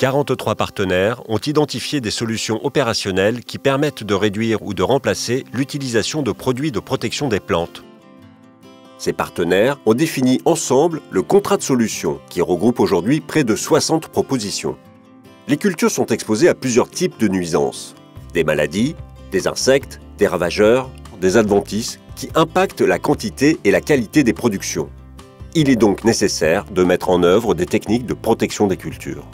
43 partenaires ont identifié des solutions opérationnelles qui permettent de réduire ou de remplacer l'utilisation de produits de protection des plantes. Ces partenaires ont défini ensemble le contrat de solution qui regroupe aujourd'hui près de 60 propositions. Les cultures sont exposées à plusieurs types de nuisances. Des maladies, des insectes, des ravageurs, des adventices qui impactent la quantité et la qualité des productions. Il est donc nécessaire de mettre en œuvre des techniques de protection des cultures.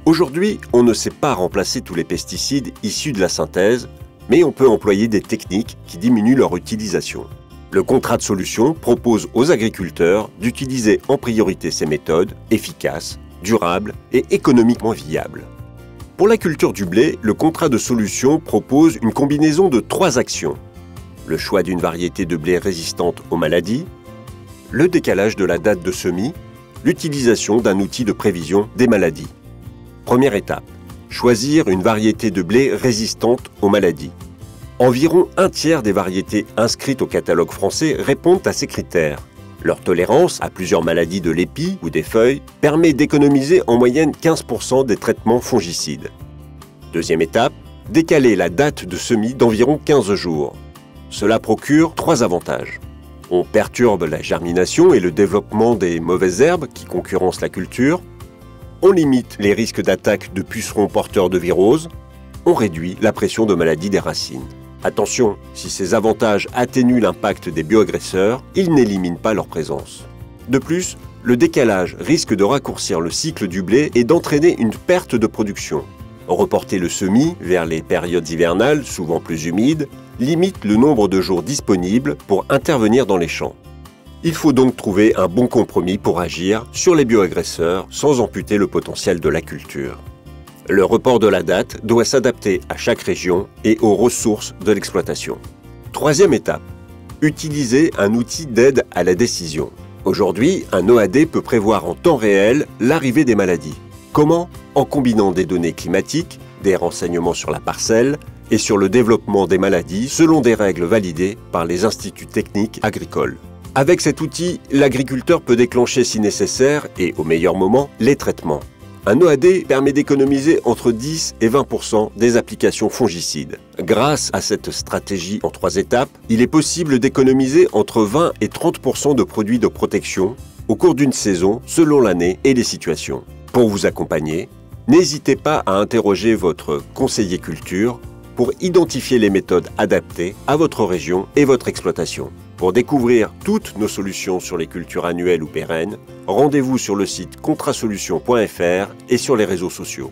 Aujourd'hui, on ne sait pas remplacer tous les pesticides issus de la synthèse, mais on peut employer des techniques qui diminuent leur utilisation. Le contrat de solution propose aux agriculteurs d'utiliser en priorité ces méthodes efficaces, durables et économiquement viables. Pour la culture du blé, le contrat de solution propose une combinaison de 3 actions. Le choix d'une variété de blé résistante aux maladies, le décalage de la date de semis, l'utilisation d'un outil de prévision des maladies. Première étape, choisir une variété de blé résistante aux maladies. Environ un tiers des variétés inscrites au catalogue français répondent à ces critères. Leur tolérance à plusieurs maladies de l'épi ou des feuilles permet d'économiser en moyenne 15% des traitements fongicides. Deuxième étape, décaler la date de semis d'environ 15 jours. Cela procure 3 avantages. On perturbe la germination et le développement des mauvaises herbes qui concurrencent la culture. On limite les risques d'attaque de pucerons porteurs de viroses. On réduit la pression de maladie des racines. Attention, si ces avantages atténuent l'impact des bioagresseurs, ils n'éliminent pas leur présence. De plus, le décalage risque de raccourcir le cycle du blé et d'entraîner une perte de production. Reporter le semis vers les périodes hivernales, souvent plus humides, limite le nombre de jours disponibles pour intervenir dans les champs. Il faut donc trouver un bon compromis pour agir sur les bioagresseurs sans amputer le potentiel de la culture. Le report de la date doit s'adapter à chaque région et aux ressources de l'exploitation. Troisième étape, utiliser un outil d'aide à la décision. Aujourd'hui, un OAD peut prévoir en temps réel l'arrivée des maladies. Comment? En combinant des données climatiques, des renseignements sur la parcelle et sur le développement des maladies selon des règles validées par les instituts techniques agricoles. Avec cet outil, l'agriculteur peut déclencher si nécessaire et au meilleur moment les traitements. Un OAD permet d'économiser entre 10 et 20% des applications fongicides. Grâce à cette stratégie en 3 étapes, il est possible d'économiser entre 20 et 30% de produits de protection au cours d'une saison selon l'année et les situations. Pour vous accompagner, n'hésitez pas à interroger votre conseiller culture pour identifier les méthodes adaptées à votre région et votre exploitation. Pour découvrir toutes nos solutions sur les cultures annuelles ou pérennes, rendez-vous sur le site contrasolutions.fr et sur les réseaux sociaux.